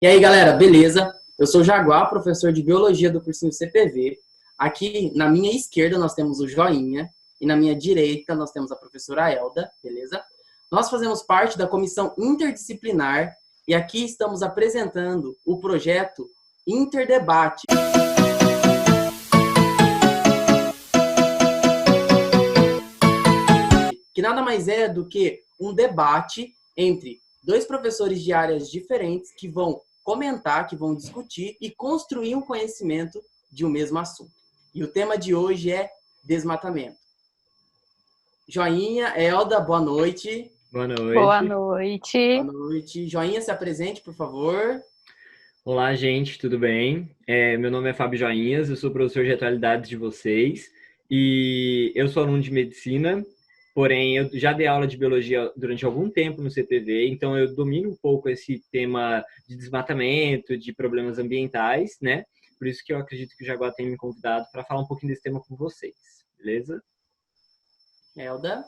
E aí, galera, beleza? Eu sou o Jaguar, professor de Biologia do cursinho CPV. Aqui, na minha esquerda, nós temos o Joinha e na minha direita, nós temos a professora Elda, beleza? Nós fazemos parte da comissão interdisciplinar e aqui estamos apresentando o projeto Interdebate, que nada mais é do que um debate entre dois professores de áreas diferentes que vão comentar, que vão discutir e construir um conhecimento de um mesmo assunto. E o tema de hoje é desmatamento. Joinha, Elda, boa noite. Boa Boa noite. Boa noite. noite. Joinha, se apresente, por favor. Olá, gente, tudo bem? Meu nome é Fábio Joinhas, eu sou professor de atualidades de vocês e eu sou aluno de medicina, porém eu já dei aula de biologia durante algum tempo no CPV, então eu domino um pouco esse tema de desmatamento, de problemas ambientais, né? Por isso que eu acredito que o Jaguar tem me convidado para falar um pouquinho desse tema com vocês, beleza? Elda.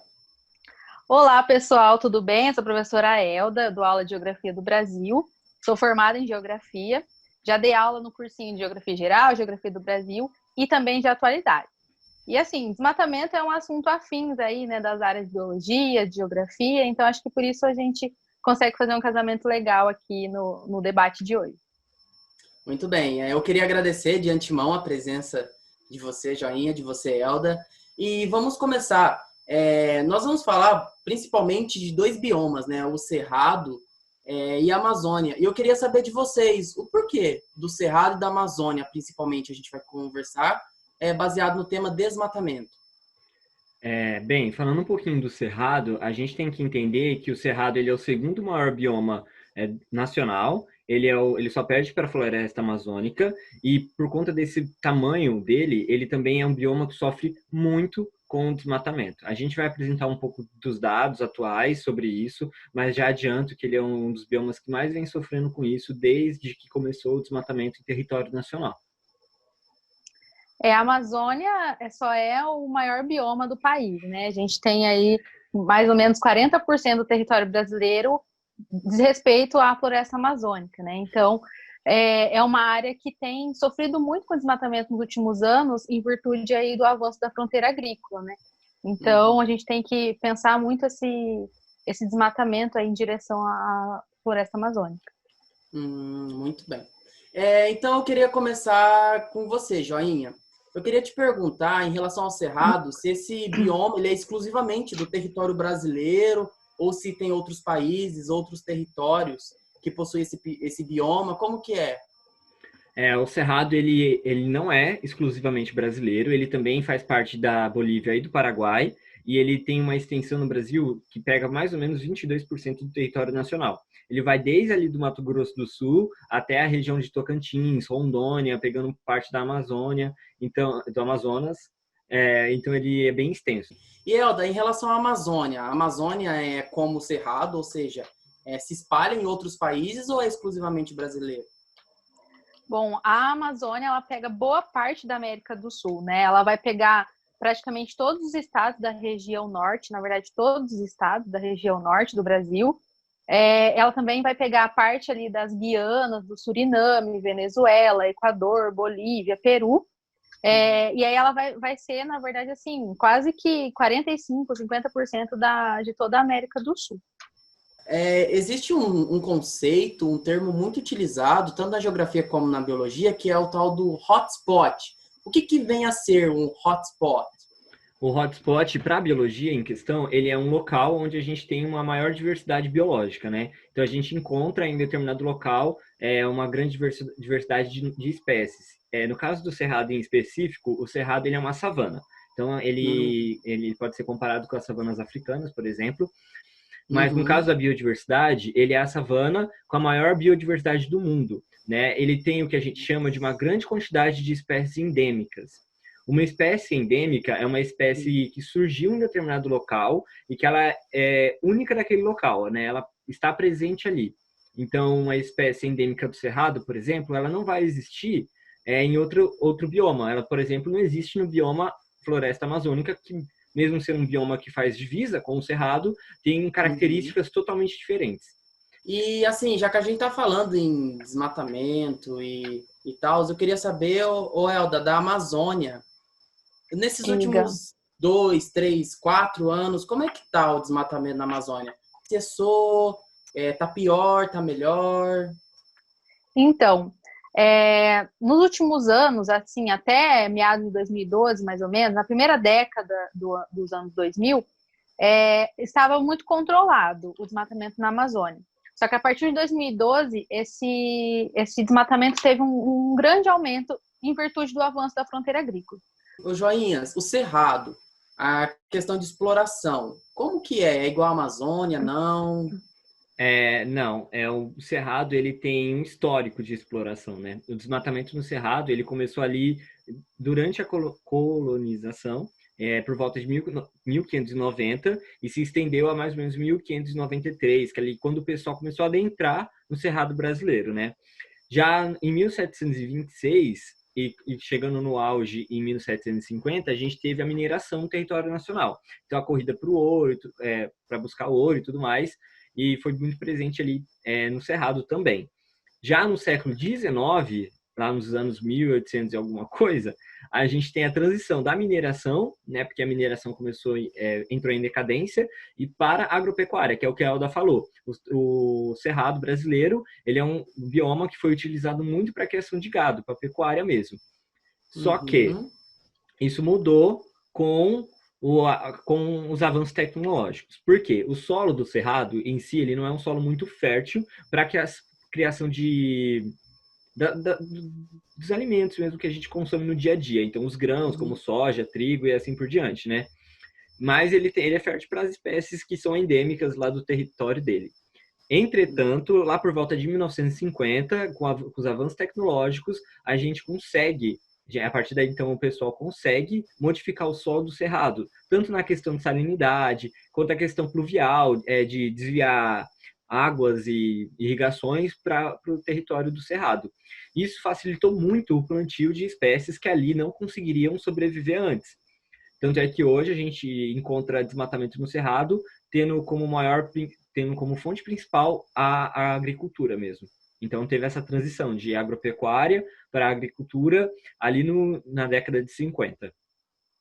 Olá, pessoal, tudo bem? Eu sou a professora Elda, dou aula de Geografia do Brasil. Sou formada em Geografia. Já dei aula no cursinho de Geografia Geral, Geografia do Brasil e também de Atualidade. E assim, desmatamento é um assunto afins aí, né, das áreas de Biologia, de Geografia, então acho que por isso a gente consegue fazer um casamento legal aqui no debate de hoje. Muito bem. Eu queria agradecer de antemão a presença de você, Joinha, de você, Elda. E vamos começar. Nós vamos falar principalmente de dois biomas, né? O Cerrado e a Amazônia. E eu queria saber de vocês o porquê do Cerrado e da Amazônia, principalmente, a gente vai conversar, baseado no tema desmatamento. Bem, falando um pouquinho do Cerrado, a gente tem que entender que o Cerrado ele é o segundo maior bioma nacional, ele só perde para a floresta amazônica, e por conta desse tamanho dele, ele também é um bioma que sofre muito com o desmatamento. A gente vai apresentar um pouco dos dados atuais sobre isso, mas já adianto que ele é um dos biomas que mais vem sofrendo com isso desde que começou o desmatamento em território nacional. A Amazônia só é o maior bioma do país, né? A gente tem aí mais ou menos 40% do território brasileiro diz respeito à floresta amazônica, né? Então, é uma área que tem sofrido muito com desmatamento nos últimos anos em virtude aí do avanço da fronteira agrícola, né? Então, a gente tem que pensar muito esse desmatamento aí em direção à floresta amazônica. Muito bem. Então, eu queria começar com você, Joinha. Eu queria te perguntar, em relação ao Cerrado, se esse bioma ele é exclusivamente do território brasileiro ou se tem outros países, outros territórios que possuem esse bioma, como que é? O Cerrado ele não é exclusivamente brasileiro, ele também faz parte da Bolívia e do Paraguai, e ele tem uma extensão no Brasil que pega mais ou menos 22% do território nacional. Ele vai desde ali do Mato Grosso do Sul até a região de Tocantins, Rondônia, pegando parte da Amazônia, então do Amazonas, então ele é bem extenso. E, Elda, em relação à Amazônia, a Amazônia é como o Cerrado, ou seja, se espalha em outros países ou é exclusivamente brasileiro? Bom, a Amazônia, ela pega boa parte da América do Sul, né? Ela vai pegar praticamente todos os estados da região norte, na verdade, todos os estados da região norte do Brasil. Ela também vai pegar a parte ali das Guianas, do Suriname, Venezuela, Equador, Bolívia, Peru. E aí ela vai ser, na verdade, assim, quase que 45%, 50% de toda a América do Sul. Existe um conceito, um termo muito utilizado, tanto na geografia como na biologia, que é o tal do hotspot. O que vem a ser um hotspot? O hotspot para a biologia em questão, ele é um local onde a gente tem uma maior diversidade biológica, né? Então a gente encontra em determinado local uma grande diversidade de espécies. No caso do cerrado em específico, o cerrado ele é uma savana. Então ele pode ser comparado com as savanas africanas, por exemplo. Mas no caso da biodiversidade, ele é a savana com a maior biodiversidade do mundo, né? Ele tem o que a gente chama de uma grande quantidade de espécies endêmicas. Uma espécie endêmica é uma espécie que surgiu em determinado local e que ela é única daquele local, né? Ela está presente ali. Então, uma espécie endêmica do cerrado, por exemplo, ela não vai existir em outro bioma. Ela, por exemplo, não existe no bioma floresta amazônica, que mesmo sendo um bioma que faz divisa com o cerrado, tem características totalmente diferentes. E assim, já que a gente tá falando em desmatamento e tal, eu queria saber, Elda, da Amazônia, nesses Diga. últimos 2, 3, 4 anos, como é que tá o desmatamento na Amazônia? Cessou? Tá pior? Tá melhor? Então, nos últimos anos, assim, até meados de 2012, mais ou menos, na primeira década dos anos 2000, estava muito controlado o desmatamento na Amazônia. Só que a partir de 2012, esse desmatamento teve um grande aumento em virtude do avanço da fronteira agrícola. Ô, Joinhas, o Cerrado, a questão de exploração, como que é? É igual à Amazônia? Não? Não, o Cerrado ele tem um histórico de exploração, né? O desmatamento no Cerrado ele começou ali durante a colonização, por volta de 1590 e se estendeu a mais ou menos 1593, que é ali quando o pessoal começou a adentrar no Cerrado brasileiro, né? Já em 1726 e chegando no auge em 1750, a gente teve a mineração no território nacional. Então a corrida para o ouro, para buscar ouro e tudo mais, e foi muito presente ali no Cerrado também. Já no século XIX, lá nos anos 1800 e alguma coisa, a gente tem a transição da mineração, né, porque a mineração entrou em decadência, e para a agropecuária, que é o que a Elda falou. O Cerrado brasileiro, ele é um bioma que foi utilizado muito para a criação de gado, para a pecuária mesmo. Só que Uhum. isso mudou com os avanços tecnológicos. Por quê? O solo do Cerrado, em si, ele não é um solo muito fértil para a criação dos alimentos mesmo que a gente consome no dia a dia. Então, os grãos, como Uhum. soja, trigo e assim por diante, né? Mas ele é fértil para as espécies que são endêmicas lá do território dele. Entretanto, lá por volta de 1950, com os avanços tecnológicos, a gente consegue, a partir daí então o pessoal consegue modificar o solo do cerrado, tanto na questão de salinidade, quanto a questão pluvial, de desviar águas e irrigações para o território do cerrado. Isso facilitou muito o plantio de espécies que ali não conseguiriam sobreviver antes. Tanto é que hoje a gente encontra desmatamento no cerrado, tendo como fonte principal a agricultura mesmo. Então teve essa transição de agropecuária para agricultura ali na década de 50.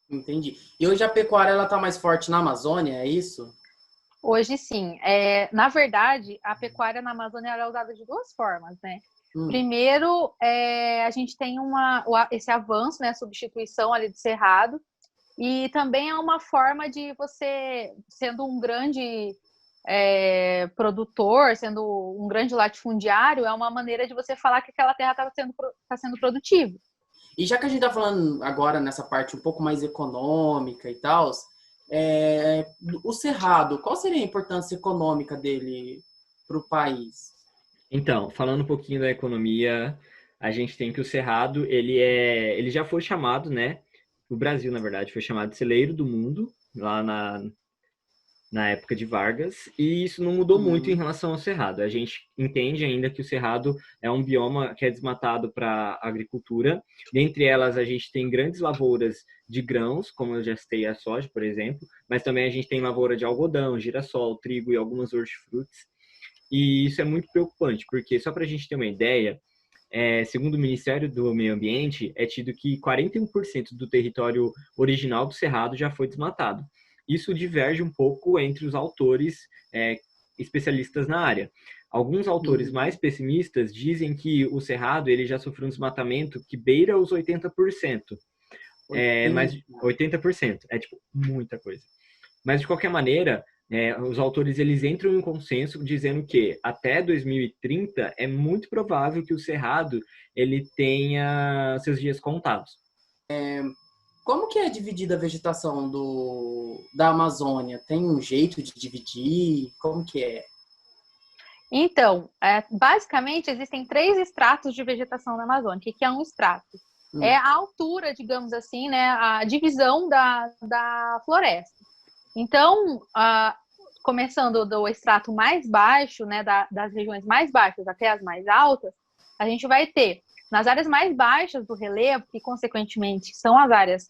Entendi. E hoje a pecuária ela tá mais forte na Amazônia, é isso? Hoje, sim. Na verdade, a pecuária na Amazônia ela é usada de duas formas, né? Hum. Primeiro, a gente tem esse avanço, né, a substituição ali do cerrado, e também é uma forma de você, sendo um grande produtor, sendo um grande latifundiário, é uma maneira de você falar que aquela terra tá sendo produtiva. E já que a gente tá falando agora nessa parte um pouco mais econômica e tal, o Cerrado, qual seria a importância econômica dele para o país? Então, falando um pouquinho da economia, a gente tem que o Cerrado, ele já foi chamado, né? O Brasil, na verdade, foi chamado de celeiro do mundo, lá na época de Vargas, e isso não mudou muito em Uhum. relação ao Cerrado. A gente entende ainda que o Cerrado é um bioma que é desmatado para agricultura. Dentre elas, a gente tem grandes lavouras de grãos, como eu já citei a soja, por exemplo, mas também a gente tem lavoura de algodão, girassol, trigo e algumas hortifrutis. E isso é muito preocupante, porque só para a gente ter uma ideia, segundo o Ministério do Meio Ambiente, é tido que 41% do território original do Cerrado já foi desmatado. Isso diverge um pouco entre os autores especialistas na área. Alguns autores mais Uhum. pessimistas dizem que o Cerrado ele já sofreu um desmatamento que beira os 80%. Mas 80. 80% é tipo muita coisa. Mas de qualquer maneira, os autores eles entram em um consenso dizendo que até 2030 é muito provável que o Cerrado ele tenha seus dias contados. Como que é dividida a vegetação da Amazônia? Tem um jeito de dividir? Como que é? Então, basicamente, existem 3 estratos de vegetação na Amazônia. O que é um extrato? É Hum. a altura, digamos assim, né, a divisão da floresta. Então, começando do extrato mais baixo, né, das regiões mais baixas até as mais altas, a gente vai ter, nas áreas mais baixas do relevo, que consequentemente são as áreas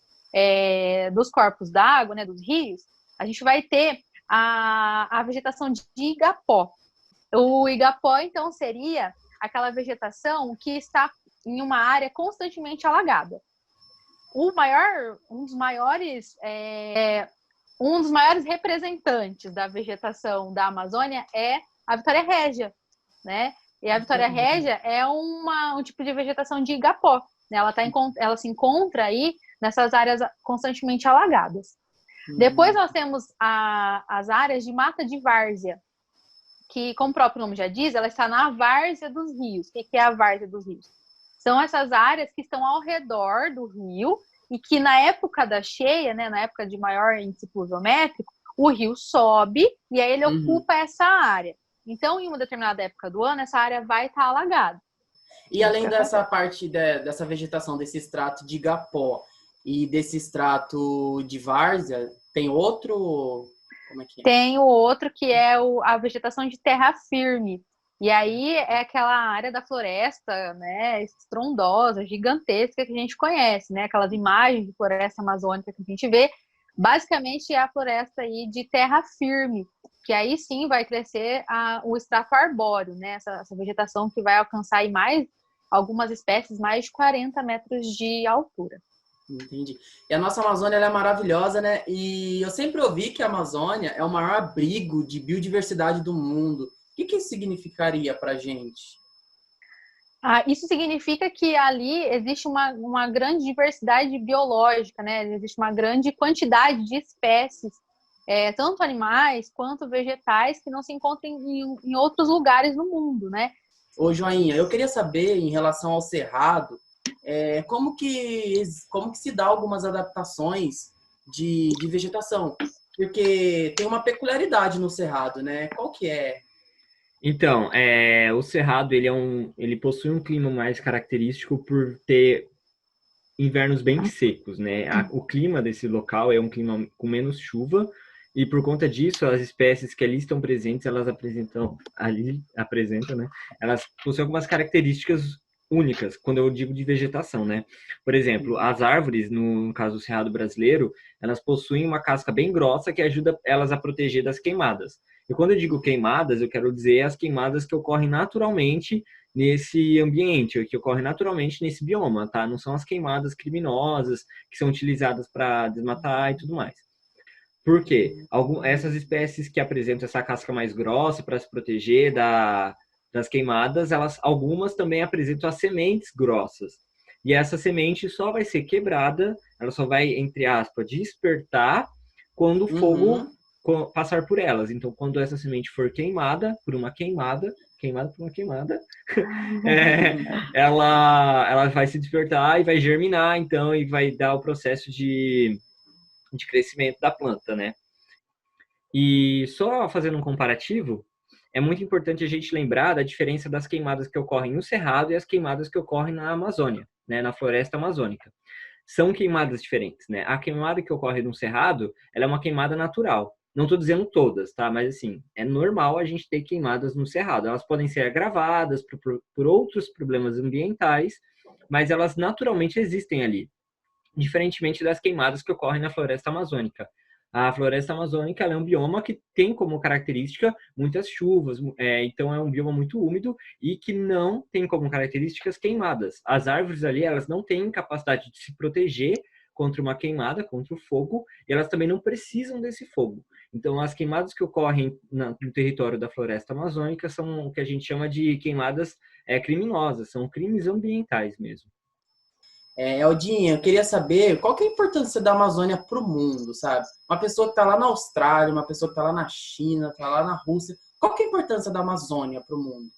dos corpos d'água, né, dos rios, a gente vai ter a vegetação de igapó. O igapó, então, seria aquela vegetação que está em uma área constantemente alagada. Um dos maiores representantes da vegetação da Amazônia é a Vitória Régia, né? E a Vitória Régia é um tipo de vegetação de igapó, né? Ela se encontra aí nessas áreas constantemente alagadas. Depois nós temos as áreas de mata de várzea, que, como o próprio nome já diz, ela está na várzea dos rios. O que é a várzea dos rios? São essas áreas que estão ao redor do rio e que na época da cheia, né, na época de maior índice pluviométrico, o rio sobe e aí ele ocupa essa área. Então, em uma determinada época do ano, essa área vai estar alagada. E além dessa parte dessa vegetação, desse extrato de igapó e desse extrato de várzea, tem outro... Como é que é? Tem o outro que é a vegetação de terra firme. E aí é aquela área da floresta, né, estrondosa, gigantesca que a gente conhece, né? Aquelas imagens de floresta amazônica que a gente vê. Basicamente é a floresta aí de terra firme, que aí sim vai crescer o extrato arbóreo, né? Essa vegetação que vai alcançar aí algumas espécies mais de 40 metros de altura. Entendi. E a nossa Amazônia, ela é maravilhosa, né? E eu sempre ouvi que a Amazônia é o maior abrigo de biodiversidade do mundo. O que isso significaria para a gente? Isso significa que ali existe uma grande diversidade biológica, né? Existe uma grande quantidade de espécies, tanto animais quanto vegetais, que não se encontram em outros lugares no mundo, né? Ô, Joinha, eu queria saber, em relação ao Cerrado, como que se dá algumas adaptações de vegetação? Porque tem uma peculiaridade no Cerrado, né? Qual que é? Então, o Cerrado, ele possui um clima mais característico por ter invernos bem secos, né? O clima desse local é um clima com menos chuva, e por conta disso, as espécies que ali estão presentes, elas apresentam, né? Elas possuem algumas características únicas, quando eu digo de vegetação, né? Por exemplo, as árvores, no caso do Cerrado brasileiro, elas possuem uma casca bem grossa que ajuda elas a proteger das queimadas. E quando eu digo queimadas, eu quero dizer as queimadas que ocorrem naturalmente nesse ambiente, que ocorrem naturalmente nesse bioma, tá? Não são as queimadas criminosas que são utilizadas para desmatar e tudo mais. Por quê? Essas espécies que apresentam essa casca mais grossa para se proteger das queimadas, algumas também apresentam as sementes grossas. E essa semente só vai ser quebrada, ela só vai, entre aspas, despertar quando o fogo passar por elas. Então, quando essa semente for queimada por uma queimada, ela vai se despertar e vai germinar, então, e vai dar o processo de crescimento da planta, né? E só fazendo um comparativo, é muito importante a gente lembrar da diferença das queimadas que ocorrem no Cerrado e as queimadas que ocorrem na Amazônia, né, na floresta amazônica. São queimadas diferentes, né? A queimada que ocorre no Cerrado, ela é uma queimada natural. Não estou dizendo todas, tá? Mas, assim, é normal a gente ter queimadas no Cerrado. Elas podem ser agravadas por outros problemas ambientais, mas elas naturalmente existem ali, diferentemente das queimadas que ocorrem na floresta amazônica. A floresta amazônica ela é um bioma que tem como característica muitas chuvas, então é um bioma muito úmido e que não tem como características queimadas. As árvores ali, elas não têm capacidade de se proteger contra uma queimada, contra o fogo, e elas também não precisam desse fogo. Então, as queimadas que ocorrem no território da floresta amazônica são o que a gente chama de queimadas criminosas, são crimes ambientais mesmo. Eldinha, eu queria saber qual que é a importância da Amazônia para o mundo, sabe? Uma pessoa que está lá na Austrália, uma pessoa que está lá na China, está lá na Rússia. Qual que é a importância da Amazônia para o mundo?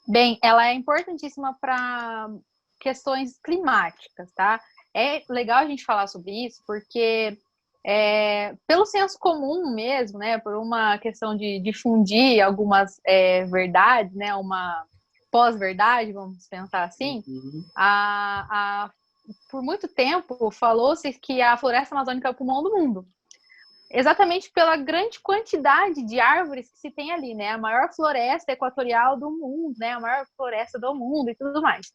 Bem, ela é importantíssima para questões climáticas, tá? É legal a gente falar sobre isso, porque pelo senso comum mesmo, né? Por uma questão de difundir algumas verdades, né? Uma pós-verdade, vamos pensar assim, por muito tempo falou-se que a floresta amazônica é o pulmão do mundo. Exatamente pela grande quantidade de árvores que se tem ali, né? A maior floresta equatorial do mundo, né? A maior floresta do mundo e tudo mais.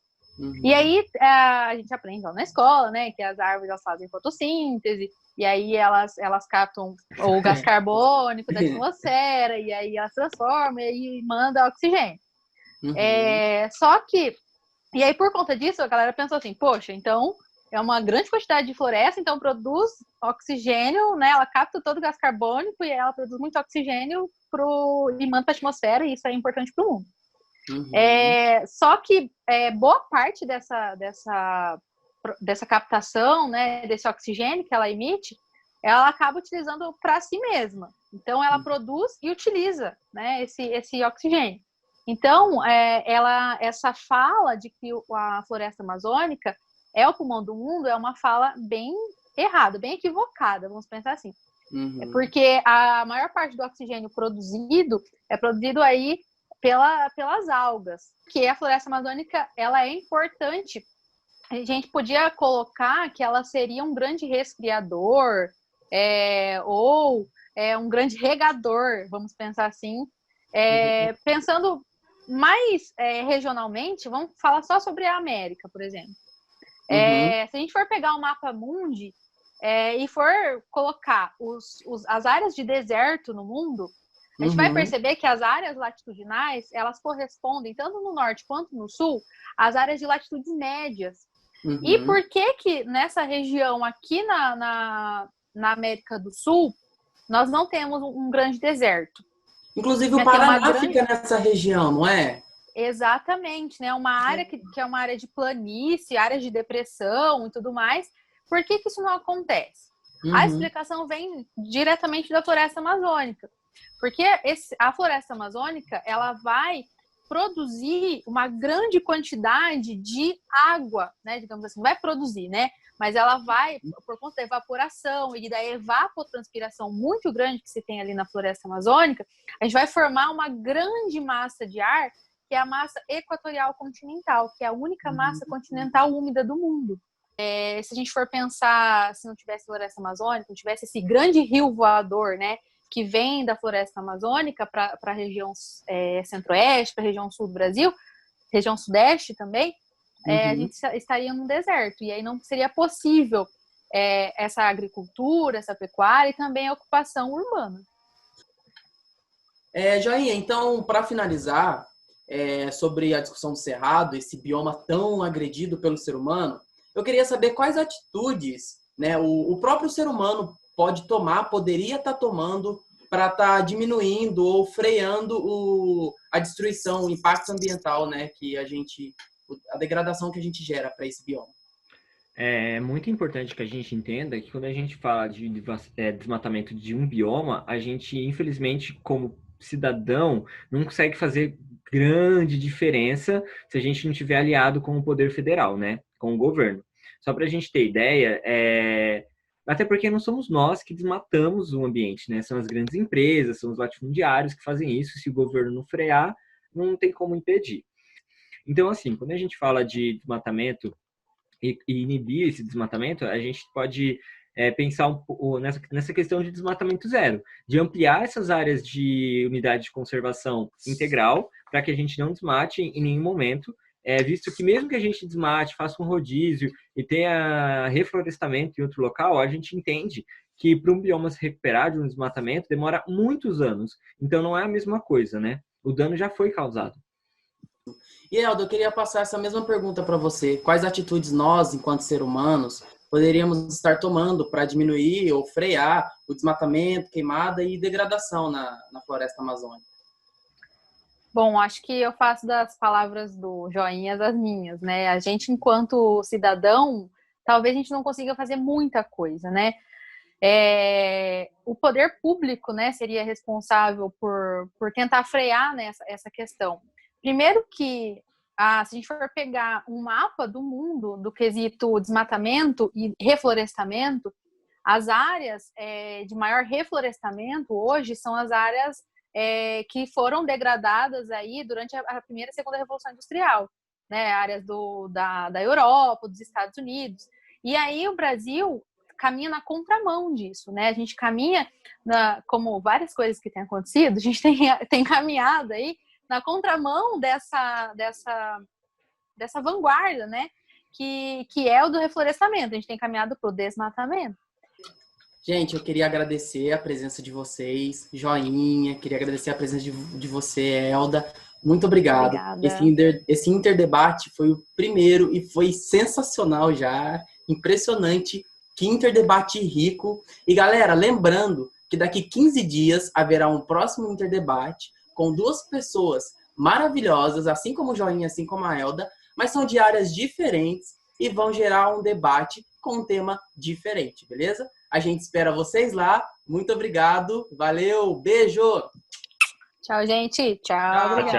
E aí a gente aprende lá na escola, né, que as árvores elas fazem fotossíntese, e aí elas captam o gás carbônico da atmosfera, e aí elas transformam e mandam oxigênio. Só que, e aí por conta disso, a galera pensou assim, poxa, então é uma grande quantidade de floresta, então produz oxigênio, né, ela capta todo o gás carbônico e ela produz muito oxigênio e manda para a atmosfera, e isso é importante para o mundo. Só que boa parte dessa captação, né, desse oxigênio que ela emite, ela acaba utilizando para si mesma. Então, ela produz e utiliza, né, esse oxigênio. Então, essa fala de que a floresta amazônica é o pulmão do mundo é uma fala bem errada, bem equivocada, vamos pensar assim. Porque a maior parte do oxigênio produzido é produzido aí pelas algas, que a floresta amazônica ela é importante. A gente podia colocar que ela seria um grande resfriador ou um grande regador, vamos pensar assim. Pensando mais regionalmente, vamos falar só sobre a América, por exemplo. Se a gente for pegar o mapa mundi e for colocar as áreas de deserto no mundo, a gente vai perceber que as áreas latitudinais, elas correspondem, tanto no norte quanto no sul, às áreas de latitudes médias. E por que nessa região aqui na América do Sul, nós não temos um grande deserto? Inclusive o Paraná fica nessa região, não é? Exatamente, né? Uma área que é uma área de planície, área de depressão e tudo mais. Por que isso não acontece? A explicação vem diretamente da floresta amazônica. Porque a floresta amazônica, ela vai produzir uma grande quantidade de água, né? Digamos assim, vai produzir, né? Mas ela vai, por conta da evaporação e da evapotranspiração muito grande que se tem ali na floresta amazônica, a gente vai formar uma grande massa de ar, que é a massa equatorial continental, que é a única massa continental úmida do mundo. Se a gente for pensar, se não tivesse floresta amazônica, não tivesse esse grande rio voador, né? Que vem da floresta amazônica para a região centro-oeste, para a região sul do Brasil, região sudeste também, a gente estaria num deserto. E aí não seria possível essa agricultura, essa pecuária e também a ocupação urbana. Joinha, então, para finalizar, sobre a discussão do Cerrado, esse bioma tão agredido pelo ser humano, eu queria saber quais atitudes, né, o próprio ser humano poderia estar tomando para estar diminuindo ou freando a destruição, o impacto ambiental, né, a degradação que a gente gera para esse bioma. É muito importante que a gente entenda que quando a gente fala de desmatamento de um bioma, a gente, infelizmente, como cidadão, não consegue fazer grande diferença se a gente não tiver aliado com o poder federal, né, com o governo. Só para a gente ter ideia, até porque não somos nós que desmatamos o ambiente, né? São as grandes empresas, são os latifundiários que fazem isso. Se o governo não frear, não tem como impedir. Então, assim, quando a gente fala de desmatamento e inibir esse desmatamento, a gente pode pensar um pouco nessa questão de desmatamento zero, de ampliar essas áreas de unidade de conservação integral para que a gente não desmate em nenhum momento, visto que mesmo que a gente desmate, faça um rodízio e tenha reflorestamento em outro local, a gente entende que para um bioma se recuperar de um desmatamento demora muitos anos. Então não é a mesma coisa, né? O dano já foi causado. E, Elda, eu queria passar essa mesma pergunta para você. Quais atitudes nós, enquanto seres humanos, poderíamos estar tomando para diminuir ou frear o desmatamento, queimada e degradação na floresta amazônica? Bom, acho que eu faço das palavras do Joinha as minhas, né? A gente, enquanto cidadão, talvez a gente não consiga fazer muita coisa, né? O poder público, né, seria responsável por tentar frear, né, essa questão. Primeiro que, se a gente for pegar um mapa do mundo, do quesito desmatamento e reflorestamento, as áreas de maior reflorestamento hoje são as áreas que foram degradadas aí durante a primeira e segunda revolução industrial, né? Áreas da Europa, dos Estados Unidos. E aí o Brasil caminha na contramão disso, né? A gente caminha, como várias coisas que têm acontecido, a gente tem caminhado aí na contramão dessa vanguarda, né? Que é o do reflorestamento. A gente tem caminhado para o desmatamento. Gente, eu queria agradecer a presença de vocês, Joinha, queria agradecer a presença de você, Elda. Muito obrigado. Obrigada. Esse interdebate foi o primeiro e foi sensacional já, impressionante. Que interdebate rico. E galera, lembrando que daqui 15 dias haverá um próximo interdebate com duas pessoas maravilhosas, assim como o Joinha, assim como a Elda, mas são de áreas diferentes e vão gerar um debate com um tema diferente, beleza? A gente espera vocês lá. Muito obrigado. Valeu. Beijo. Tchau, gente. Tchau. Tchau. Obrigada.